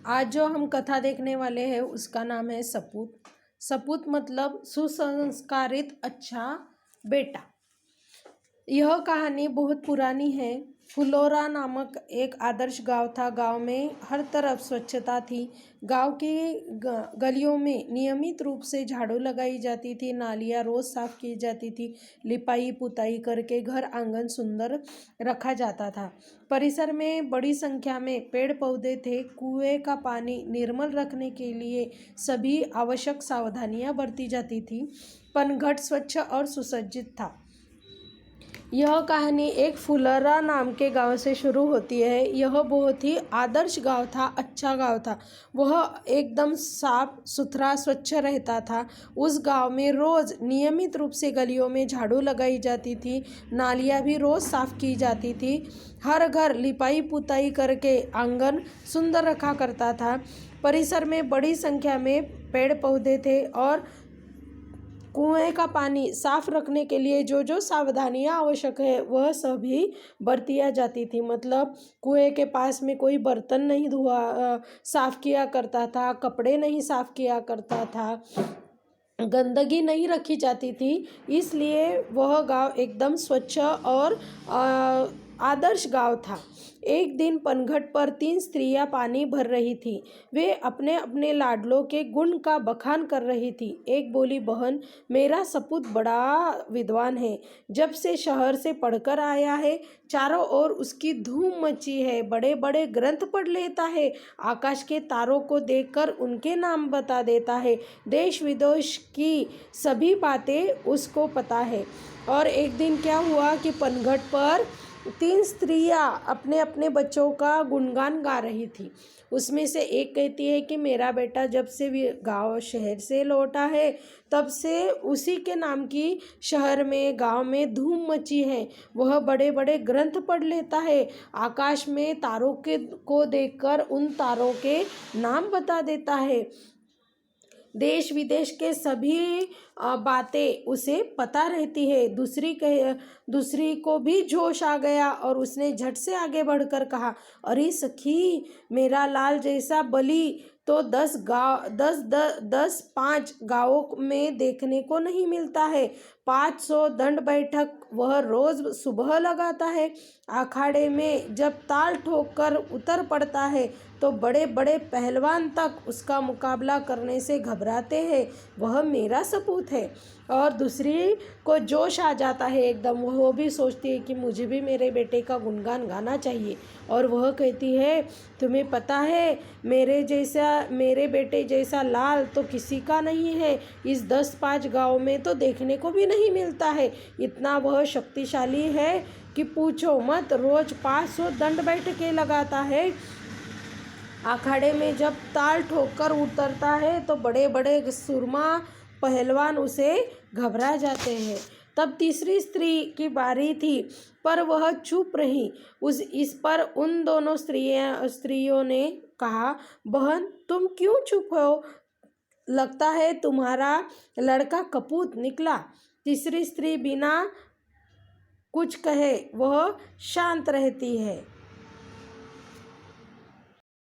आज जो हम कथा देखने वाले हैं उसका नाम है सपूत। सपूत मतलब सुसंस्कारित अच्छा बेटा। यह कहानी बहुत पुरानी है। फुलोरा नामक एक आदर्श गांव था। गांव में हर तरफ स्वच्छता थी। गांव के गलियों में नियमित रूप से झाड़ू लगाई जाती थी, नालियां रोज साफ की जाती थी, लिपाई पुताई करके घर आंगन सुंदर रखा जाता था। परिसर में बड़ी संख्या में पेड़ पौधे थे। कुएं का पानी निर्मल रखने के लिए सभी आवश्यक सावधानियां बरती जाती थी। पनघट स्वच्छ और सुसज्जित था। यह कहानी एक फुलरा नाम के गांव से शुरू होती है। यह बहुत ही आदर्श गांव था, अच्छा गांव था। वह एकदम साफ सुथरा स्वच्छ रहता था। उस गांव में रोज नियमित रूप से गलियों में झाड़ू लगाई जाती थी, नालियां भी रोज साफ की जाती थी। हर घर लिपाई पुताई करके आंगन सुंदर रखा करता था। परिसर में बड़ी संख्या में पेड़ पौधे थे और कुएं का पानी साफ रखने के लिए जो जो सावधानियां आवश्यक है वह सभी बरतिया जाती थी। मतलब कुएं के पास में कोई बर्तन नहीं साफ किया करता था, कपड़े नहीं साफ किया करता था, गंदगी नहीं रखी जाती थी। इसलिए वह गांव एकदम स्वच्छ और आदर्श गांव था। एक दिन पनघट पर 3 स्त्रियां पानी भर रही थी। वे अपने अपने लाडलों के गुण का बखान कर रही थी। एक बोली, बहन, मेरा सपूत बड़ा विद्वान है। जब से शहर से पढ़कर आया है, चारों ओर उसकी धूम मची है। बड़े बड़े ग्रंथ पढ़ लेता है, आकाश के तारों को देखकर उनके नाम बता देता है, देश विदेश की सभी बातें उसको पता है। और एक दिन क्या हुआ कि पनघट पर 3 स्त्रियां अपने अपने बच्चों का गुणगान गा रही थी। उसमें से एक कहती है कि मेरा बेटा जब से गांव शहर से लौटा है तब से उसी के नाम की शहर में गांव में धूम मची है। वह बड़े बड़े ग्रंथ पढ़ लेता है, आकाश में तारों को देखकर उन तारों के नाम बता देता है, देश विदेश के सभी बातें उसे पता रहती है। दूसरी को भी जोश आ गया और उसने झट से आगे बढ़कर कहा, अरे सखी, मेरा लाल जैसा बलि तो 5 गांवों में देखने को नहीं मिलता है। 500 दंड बैठक वह रोज सुबह लगाता है। अखाड़े में जब ताल ठोक कर उतर पड़ता है तो बड़े बड़े पहलवान तक उसका मुकाबला करने से घबराते हैं। वह मेरा सपूत है। और दूसरी को जोश आ जाता है एकदम। वो भी सोचती है कि मुझे भी मेरे बेटे का गुणगान गाना चाहिए। और वह कहती है, तुम्हें पता है, मेरे बेटे जैसा लाल तो किसी का नहीं है। इस 10-5 गाँव में तो देखने को भी नहीं मिलता है। इतना वह शक्तिशाली है कि पूछो मत। रोज 500 दंड बैठकें लगाता है। अखाड़े में जब ताल ठोकर उतरता है तो बड़े बड़े सुरमा पहलवान उसे घबरा जाते हैं। तब तीसरी स्त्री की बारी थी, पर वह चुप रही। इस पर उन दोनों स्त्रियों ने कहा, बहन, तुम क्यों चुप हो? लगता है तुम्हारा लड़का कपूत निकला। तीसरी स्त्री बिना कुछ कहे वह शांत रहती है।